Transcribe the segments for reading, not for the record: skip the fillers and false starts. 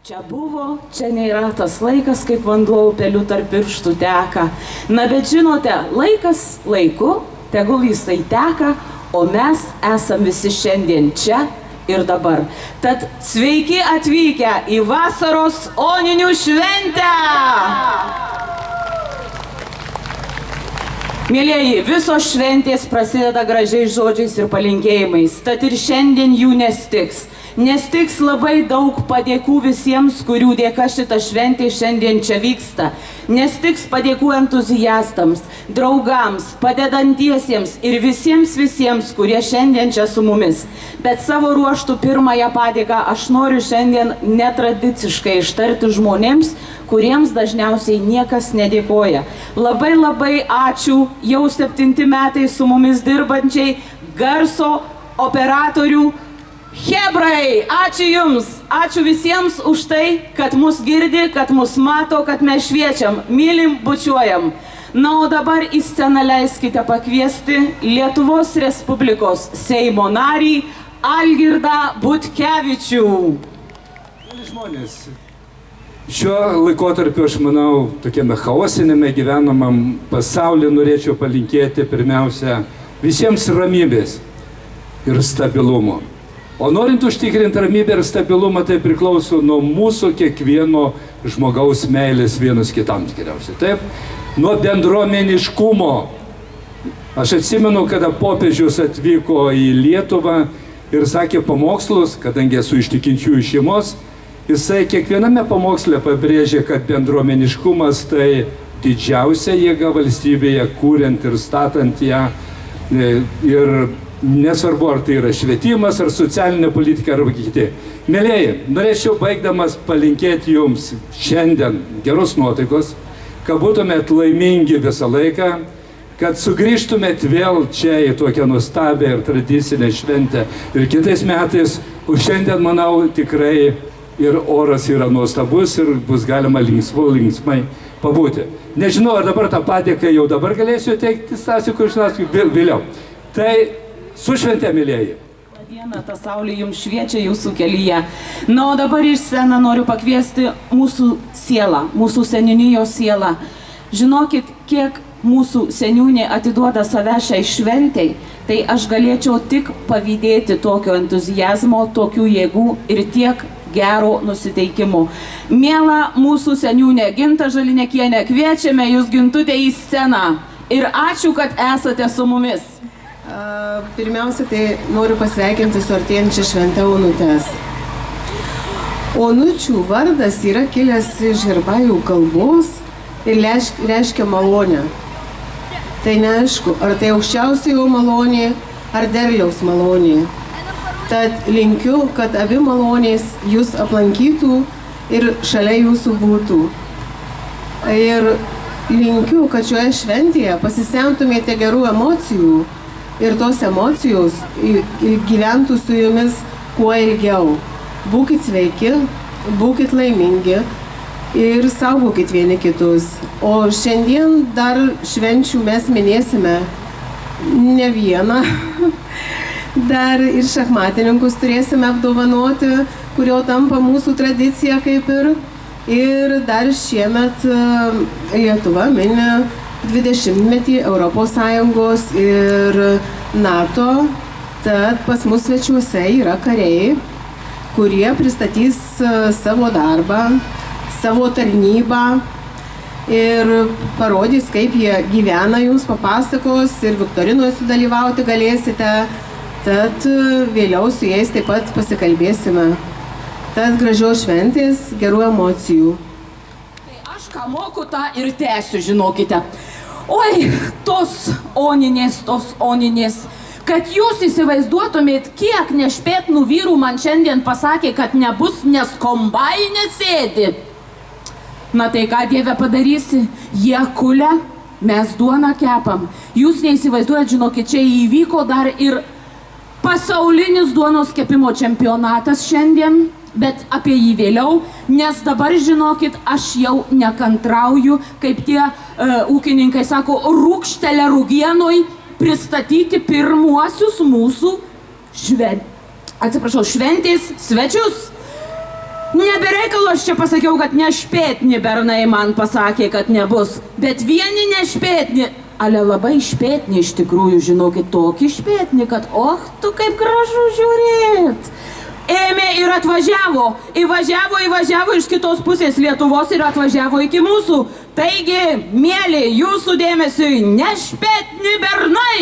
Čia buvo, čia nėra tas laikas, kaip vanduo upeliu tarp pirštų teka. Na bet žinote, laikas laiku, tegul jisai teka, o mes esam visi šiandien čia ir dabar. Tad sveiki atvykę į vasaros Oninių šventę! Mielieji, visos šventės prasideda gražiais žodžiais ir palinkėjimais, tad ir šiandien jų nestiks. Nestiks labai daug padėkų visiems, kurių dėka šita šventė šiandien čia vyksta. Nestiks padėkų entuziastams, draugams, padedantiesiems ir visiems, kurie šiandien čia su mumis. Bet savo ruoštų pirmąją padėką aš noriu šiandien netradiciškai ištarti žmonėms, kuriems dažniausiai niekas nedėkoja. Labai ačiū jau 7 metai su mumis dirbančiai garso operatorių Hebrai, ačiū Jums, ačiū visiems už tai, kad mus girdi, kad mus mato, kad mes šviečiam, mylim, bučiuojam. Na, o dabar į sceną leiskite pakviesti Lietuvos Respublikos Seimo narį Algirdą Butkevičių. Žmonės, šiuo laikotarpiu, aš manau, tokiame chaosinėme gyvenamam pasaulyje norėčiau palinkėti pirmiausia visiems ramybės ir stabilumo. O norint užtikrinti ramybę ir stabilumą, tai priklauso nuo mūsų kiekvieno žmogaus meilės vienas kitam tikriausiai. Taip, nuo bendruomeniškumo. Aš atsimenu, kada popiežius atvyko į Lietuvą ir sakė pamokslus, kadangi esu iš tikinčiųjų šeimos, jisai kiekviename pamoksle pabrėžė, kad bendruomeniškumas tai didžiausia jėga valstybėje, kuriant ir statant ją. Ir nesvarbu, ar tai yra švietimas, ar socialinė politika, ar kiti. Mielieji, norėčiau baigdamas palinkėti jums šiandien geros nuotaikos, kad būtumėt laimingi visą laiką, kad sugrįžtumėt vėl čia į tokią nuostabią ir tradicinę šventę. Ir kitais metais, o šiandien, manau, tikrai ir oras yra nuostabus ir bus galima linksmai pabūti. Nežinau, ar dabar tą padėką jau dabar galėsiu teikti Stasiui Krušinauskui vėliau. Tai su švente, mielieji. Diena, ta saulė jums šviečia jūsų kelyje. Na, o dabar iš sceną noriu pakviesti mūsų sielą, mūsų seniūnijos sielą. Žinokit, kiek mūsų seniūnė atiduoda save šiai šventei, tai aš galėčiau tik pavydėti tokio entuzijazmo, tokių jėgų ir tiek gero nusiteikimo. Miela mūsų seniūnė Ginta Žalinekienė, kviečiame jūs, Gintutė, į sceną. Ir ačiū, kad esate su mumis. Pirmiausia, tai noriu pasveikinti su artėjančia švente Onutes. Onučių vardas yra kilęs iš herbajų kalbos ir reiškia malonę. Tai neaišku, ar tai aukščiausiojo malonė, ar derliaus malonė. Tad linkiu, kad abi malonės jūs aplankytų ir šalia jūsų būtų. Ir linkiu, kad šioje šventėje pasisemtumėte gerų emocijų ir tos emocijos gyventų su jumis kuo ilgiau. Būkit sveiki, būkit laimingi ir saugokit vieni kitus. O šiandien dar švenčių mes minėsime ne vieną. Dar ir šachmatininkus turėsime apdovanoti, kurio tampa mūsų tradicija kaip ir. Ir dar šiemet Lietuva mini 20-metį Europos Sąjungos ir NATO, tad pas mus svečiuose yra kariai, kurie pristatys savo darbą, savo tarnybą ir parodys, kaip jie gyvena, jums papasakos ir viktorinoje sudalyvauti galėsite, tad vėliau su jais taip pat pasikalbėsime. Tad gražios šventės, gerų emocijų. Aš ką moku, tą ir tęsiu, žinokite. Oi, tos oninės, kad jūs įsivaizduotumėt, kiek nešpėtnų vyrų man šiandien pasakė, kad nebus, nes kombainė sėdi. Na tai ką, Dieve, padarysi? Jie kulia, mes duoną kepam. Jūs neįsivaizduojat, žinokit, čia įvyko dar ir pasaulinis duonos kepimo čempionatas šiandien. Bet apie jį vėliau, nes dabar, žinokit, aš jau nekantrauju, kaip tie ūkininkai sako, rūkštelę rūgienoj pristatyti pirmuosius mūsų šventės svečius. Nebereikalo aš čia pasakiau, kad nešpėtni bernai man pasakė, kad nebus. Bet vieni nešpėtni, ale labai špėtni iš tikrųjų, žinokit, tokį špėtni, kad tu kaip gražu žiūrėt. Ėmė ir atvažiavo, įvažiavo iš kitos pusės Lietuvos ir atvažiavo iki mūsų. Taigi, mėly, jūsų dėmesiui, nešpėtni bernai!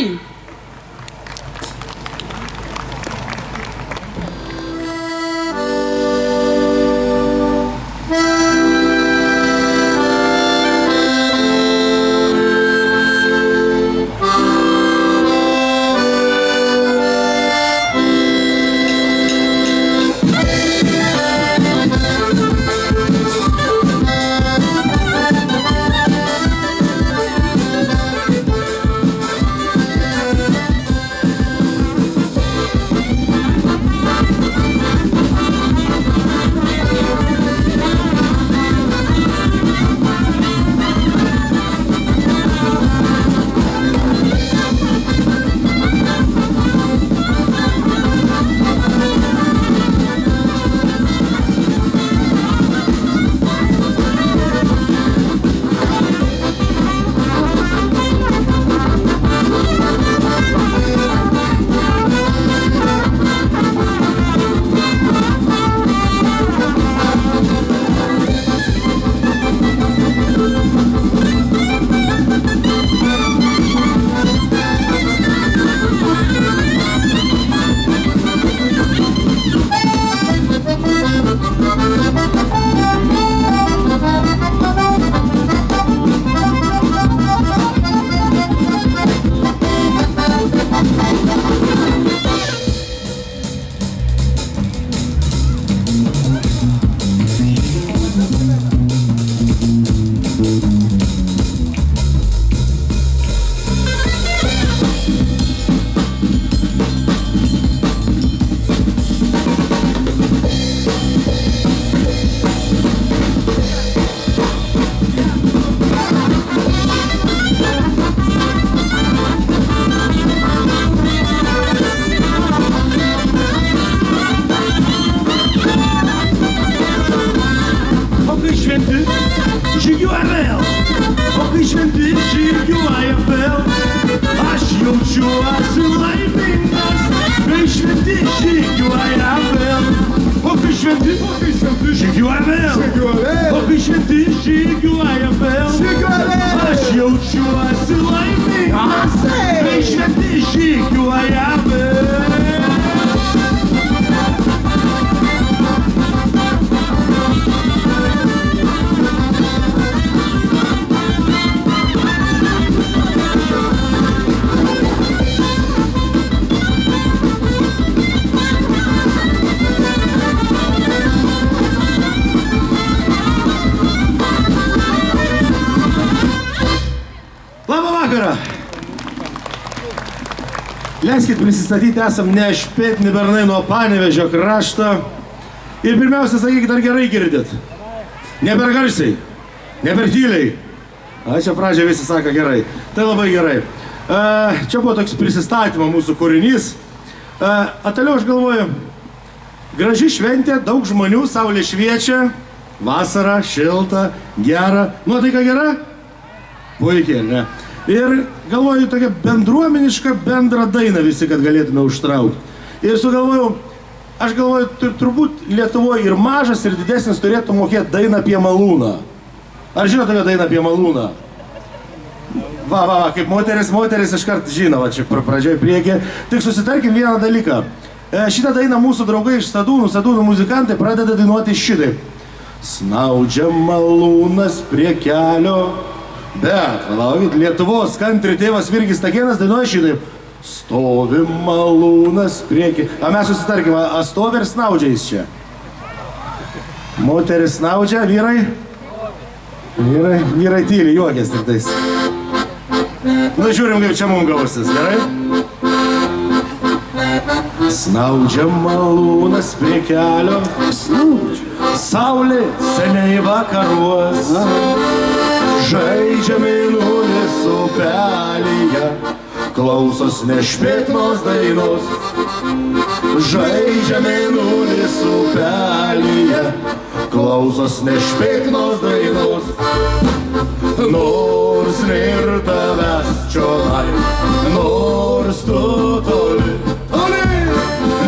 Leiskit prisistatyti, esam nešpėtni bernai nuo Panevėžio krašto. Ir pirmiausia, sakykit, ar gerai girdit? Ne per garsiai, ne per tyliai. Čia pradžia visi sako gerai. Tai labai gerai. Čia buvo toks prisistatymo mūsų kūrinys. Toliau aš galvoju, graži šventė, daug žmonių, saulė šviečia, vasara, šilta, gera. Nuotaika gera? Puikiai, ne? Ir galvoju, tokia bendruomeniška bendrą dainą visi, kad galėtume užtraukti. Ir sugalvojau, aš galvoju, turbūt Lietuvoje ir mažas, ir didesnis turėtų mokėti dainą apie malūną. Ar žino tokią dainą apie malūną? Va, kaip moteris iškart žino, va čia pradžioj priekį. Tik susitarkim vieną dalyką. Šitą dainą mūsų draugai iš Sadūnų muzikantai pradeda dainuoti šitaip. Snaudžia malūnas prie kelio. Bet, palaukit, Lietuvos country tėvas Virgis Takėnas dainuoja šitaip. Stovi malūnas prieki. Mes susitarkime, stovi ir snaudžia jis čia. Moteris snaudžia, vyrai? Vyrai tyli, juokės tik tais. Nu, žiūrim, kaip čia mums gausis, gerai? Snaudžia malūnas prie kelio. Saulė seniai vakaruos. Žaidžia mėnulis upelyje, klausos nešpėtnos dainos. Žaidžia mėnulis upelyje, klausos nešpėtnos dainos. Nors nėr tavęs čionai, nors tu toli,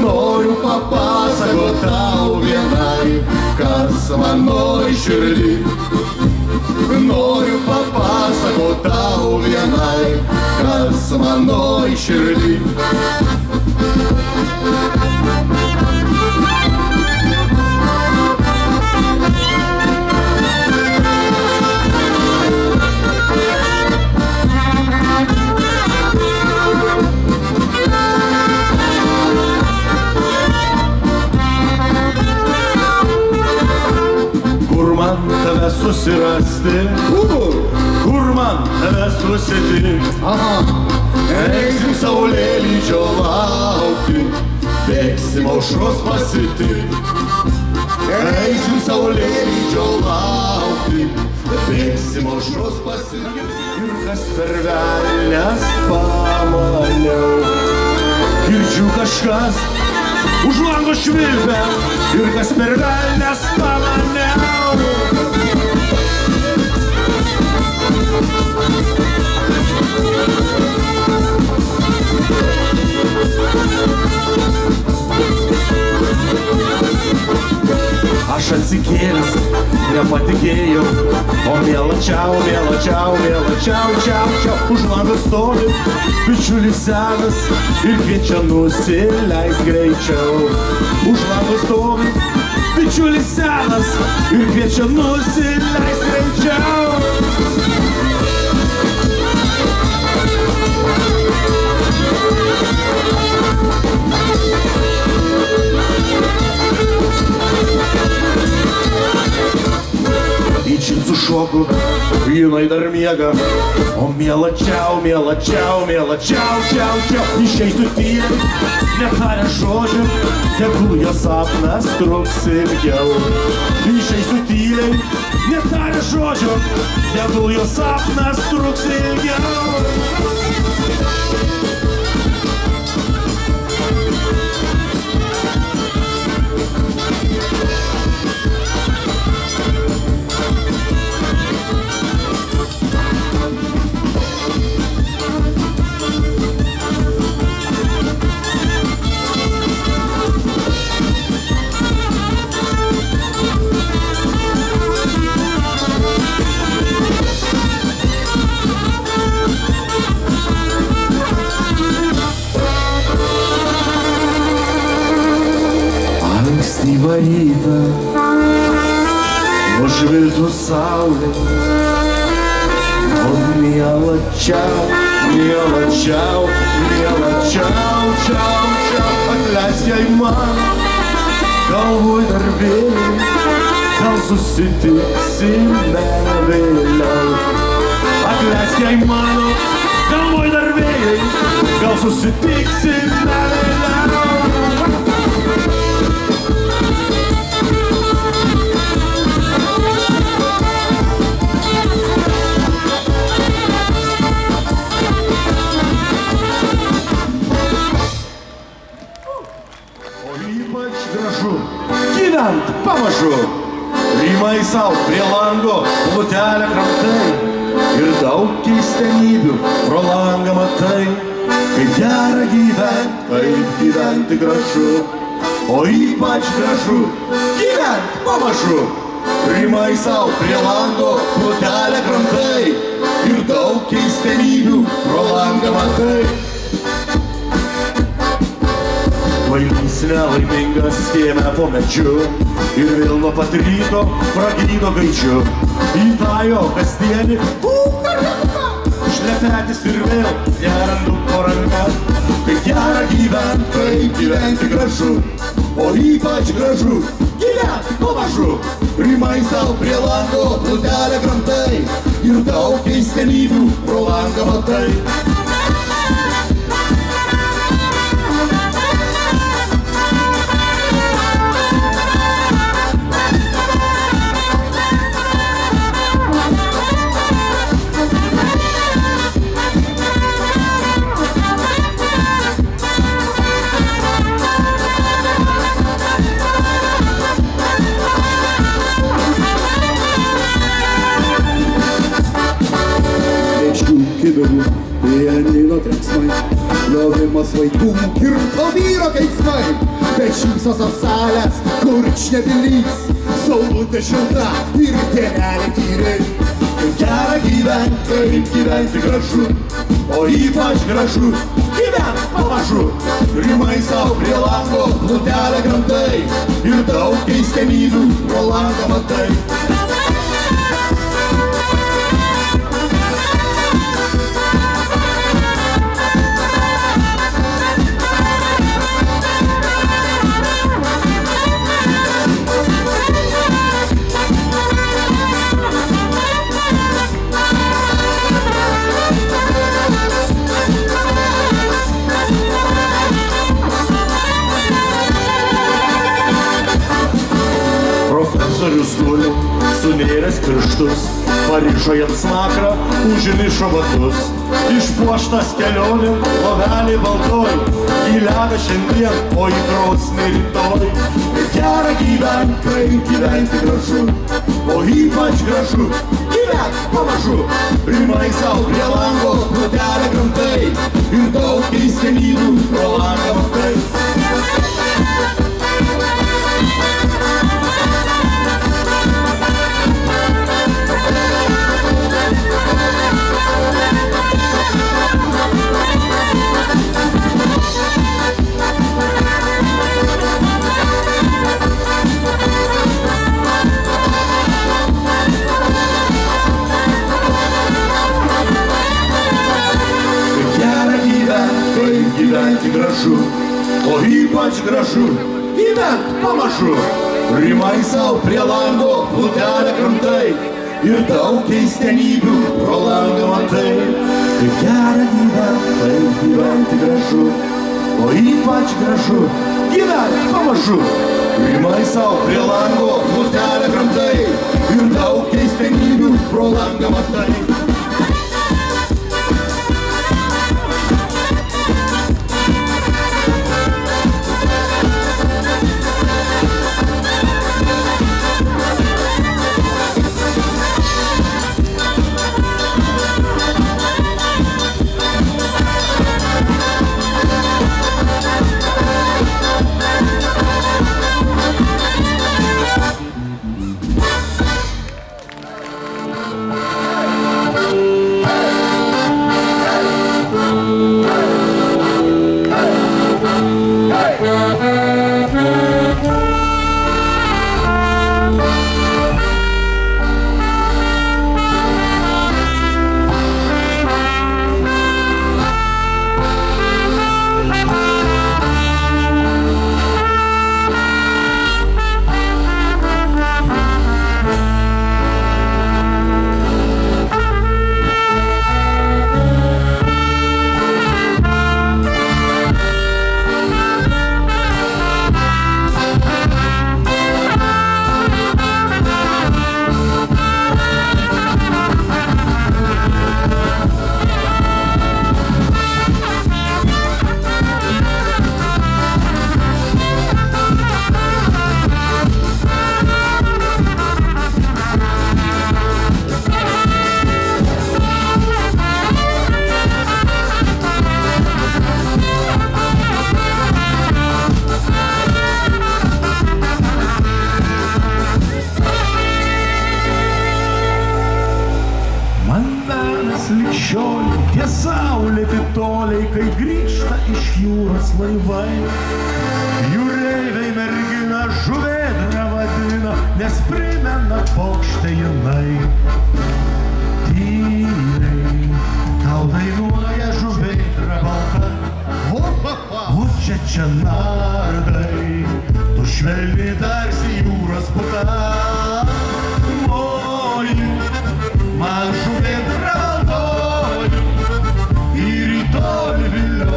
noriu papasakot tau vienai, kas manoj širdį. Noriu papasakot tau vienai, kas manoj širdį. Kur man tave susirasti, kur man tave susitikti. Eisim saulėlydžio laukti, bėgsim aušros pasitikti. Eisim saulėlydžio laukti, bėgsim aušros pasitikti. Ir kas per velnias pamaniau, girdžiu kažkas už lango švilpia. Ir kas per velnias pamaniau. Aš atsikėlęs, nepatikėjau, o miela čiau, miela čiau, miela čiau, čiau, čiau. Už lango stovi bičiulis senas ir kviečia nusileist greičiau. Už lango stovi bičiulis senas ir kviečia nusileist greičiau. Į džinsų šoku, jinai dar miega, o miela čiau, miela čiau, miela čiau, čiau, čiau. Išeisiu tyliai, netarę žodžio, tegul jos sapnas truks ilgiau. Išeisiu tyliai, netarę žodžio, tegul jos sapnas truks ilgiau. Ankstyvą rytą nušviltų saulė, o miela čiau, miela čiau, miela čiau, čiau, čiau. Atleisk jai man, galvoj dar vėliau, gal susitiksime vėliau. Atleisk jai mano, galvoj dar vėliau, gal susitiksime vėliau. Gyvent pamažu, rymai sau prie lango, plutelę kramtai ir daug keistenybių pro langą matai. Kaip gera gyvent, kaip gyventi gražu, o ypač gražu gyvent pamažu, rymai sau prie lango, plutelę kramtai ir daug keistenybių pro langą matai. Kvailys nelaimingas kieme po medžiu ir vėl nuo pat ryto pragydo gaičiu. Į tą jo kasdienį šlepetis ir vėl nerandu po ranka. Kaip gera gyvent, kaip gyventi gražu, o ypač gražu gyvent pamažu. Rymai sau prie lango, plutelę kramtai ir daug keistenybių pro langą matai. smurto trenksmai, lovimas vaikų ir to vyro keiksmai. Bet šypsos apsalės, kurčnebilys, saulutė šilta ir dienelė tyriai. Gera gyventi, kaip gyventi gražu, o ypač gražu gyventi pamažu. Rimai savo prie lango, plutelę krantai ir daug keistenybių pro langą matai. Profesorius guli, sunėręs pirštus, parišo jam smakrą, užrišo batus. Išpuoštas kelionė, lovelė baltoj, į ledą šiandien, o į krosnį rytoj. Gera gyventi, kaip gyventi gražu, o ypač gražu gyventi pamažu. Rimai savo prie lango, plutelę krantai ir daug keistenybių pro langą matai. Gyventi gražu, o ypač gražu gyventi pamažu. Rimai savo prie lango, plutelę kramtai ir daug keistenybių pro langą matai. Kaip gera gyventi gražu, o ypač gražu gyventi pamažu. Rimai savo prie lango, plutelę kramtai ir daug keistenybių pro langą matai. Laivai, jūreiviai mergina žuvėdrą vadina, nes primena paukštę jinai. Tyliai tau dainuoja žuvėdra balta, o čia nardai, tu švelni tarsi jūros puta. Moji, man žuvėdra baltoji, ir į tolį vilioji.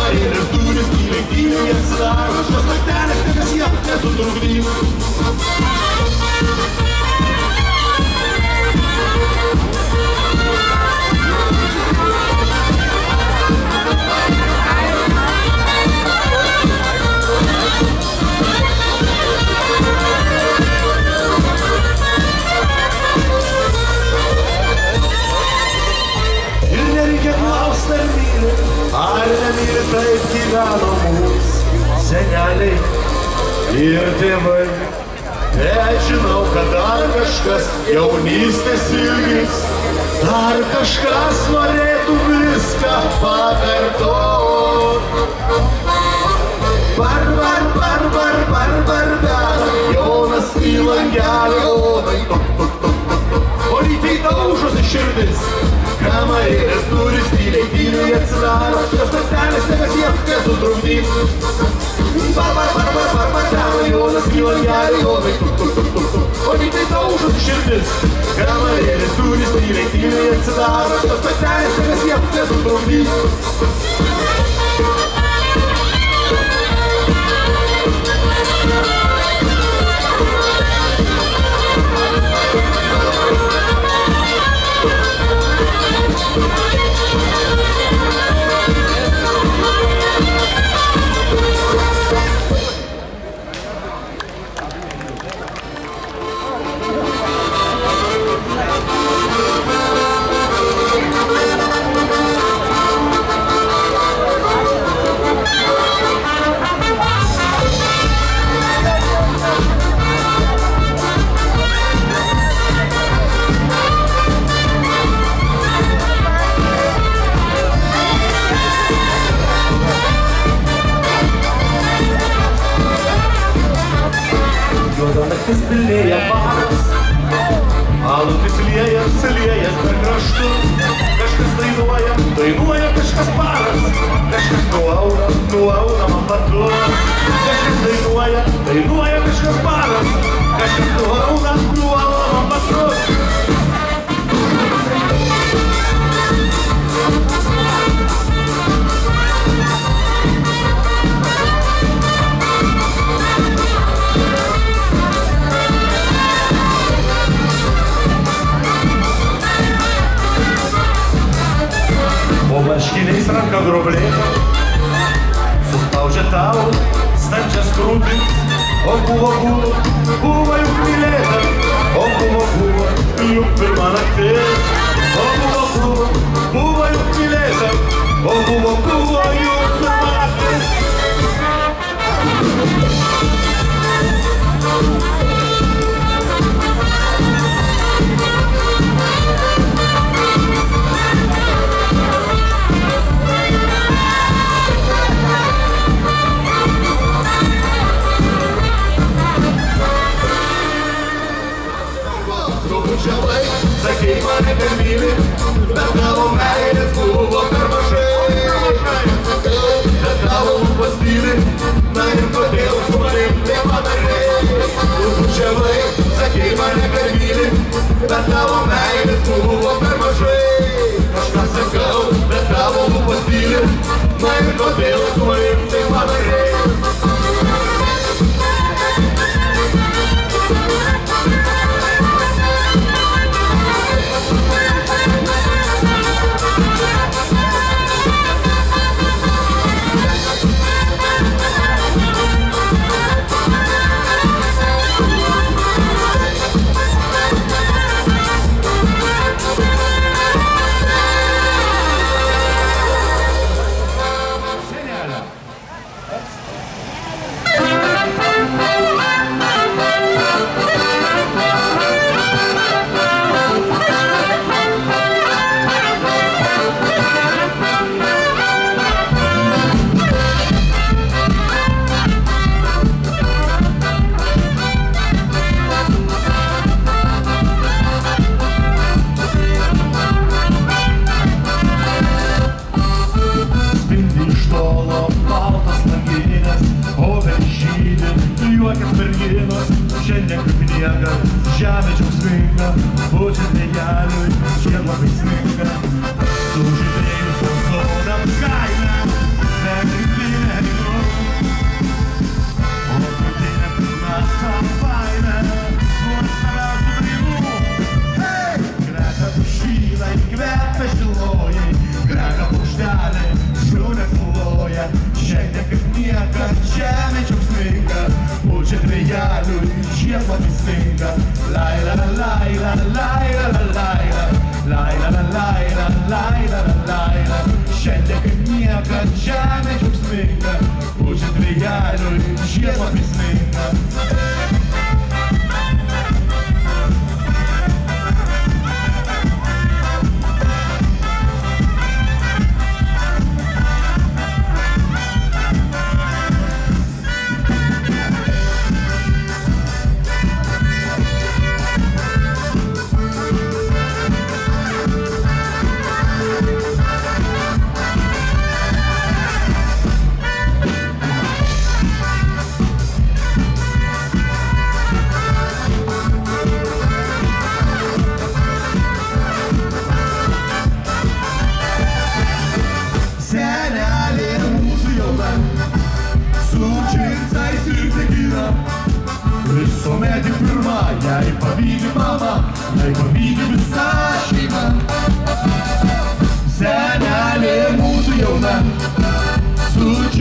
Kambarėlės durys tyliai atsidaro, šios naktelės niekas jiems nesutrukdys. Ir nereikia klausti, ar nemyli, taip gyveno mūsų seneliai ir tėvai. Bet žinau, kad dar kažkas jaunystės ilgis, dar kažkas norėtų viską pakartot. Barba širdis. Kamarėlės durys tyliai tyliai atsidaro, jos tartelės nebesiems nesutrukdys. Barbar, Jonas kyla gerai, Jonai, tuk. O tik tai taužus širdis. Kamarėlės durys tyliai tyliai atsidaro, jos tartelės nebesiems nesutrukdys. Pilėja baras, alutis liejas per kraštus. Kažkas dainuoja kažkas paras, kažkas nuauna man batus. Kažkas dainuoja kažkas paras, kažkas nuauna man batus. O marškiniais ranka groblėta, suspaudžia tau standžias krūtis. O buvo juk mylėta, o buvo juk pirma naktis. O buvo juk mylėta, o buvo juk pirma naktis. Sakei mane per myli, bet tavo meilės buvo per mažai. Bet tavo lūpas tyli, na ir kodėl su manim nepadarei. Tu bučiavai, sakei mane per myli, bet tavo meilės buvo per mažai. Kažką sakau, bet tavo lūpas tyli, na ir kodėl su manim nepadarei. Žemė džiaugsminga, pučia vėjeliui, kiek labai sninga. Sužydėjus sodam kainą, nekritinė vynu. O krūtinė pilna savaime, nuostabiausių dainų. Greka pušynai, kvepia šilojai, greka paukštelė, šunės muloja. Šiandien kaip niekad, žemė džiaugsminga, pučia vėjeliui, kiek labai sninga. Laila la laila, laila la laila, laila la laila, laila la laila. Šiandien kaip niekad žemė džiaugsminga, pučia vėjeliui, kiek labai sninga.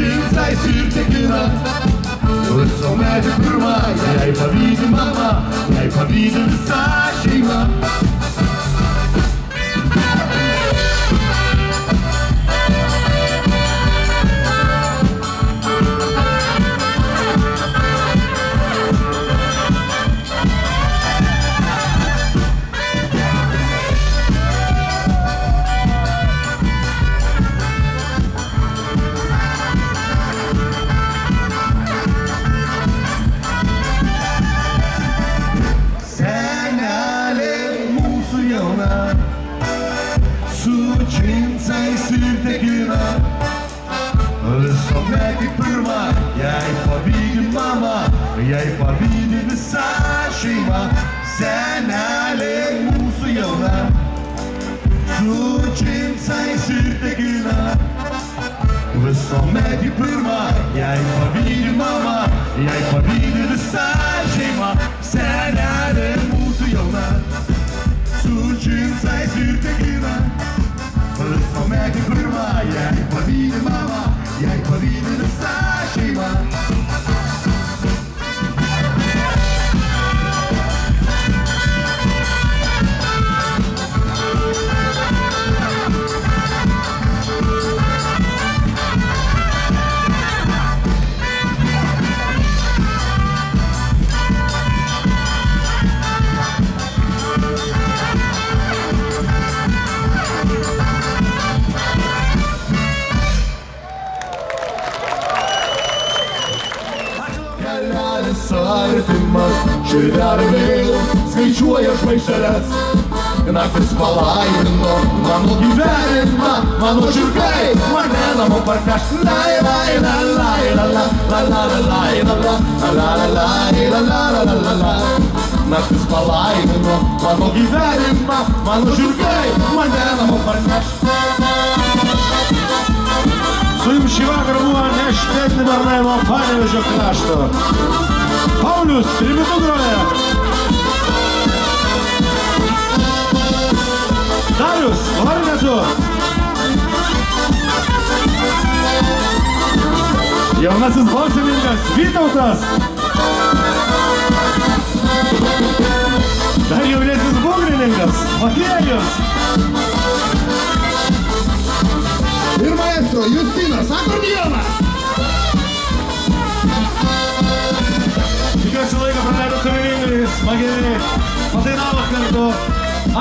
džinsais ir tekina. Visuomet pirma, jai pavydi mama, jai pavydi visa šeima. Visuomet pirma, jai pavydi mama, jai pavydi visa šeima. Senelė mūsų jauna, su džinsais ir tekina. Visuomet pirma, jai pavydi mama, jai pavydi visa šeima. Senelė mūsų jauna, su džinsais ir tekina. Visuomet pirma, jai pavydi mama, jai pavydi visa šeima. Artimas, širdelė vėl skaičiuoja žvaigždeles. Naktis palaimino mano gyvenimą, mano žirgai mane namo parneš. Lai, lai, la, lai, la, la, la, la, la, lai, la, la, la, la, lai, la, la, la, la, la, la. Naktis palaimino mano gyvenimą, mano žirgai mane namo parneš. Su jums šį vakarą buvo Nešpėtni bernai nuo Panevėžio krašto. Paulius, trimitu groja. Darius, klarnetu. Jaunasis boksininkas Vytautas. Dar jaunesnis būgrininkas Motiejus. Ir maestro Justinas akordeonas. Tikiuosi laiką praleido turiningai, smagiai padainavo kartu.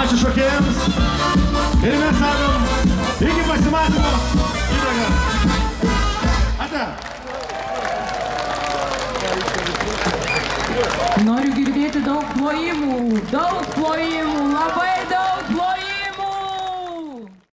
Ačiū šokėjams. Ir mes sakom, iki pasimatymo. Kitą kartą. Ate. Noriu girdėti daug plojimų,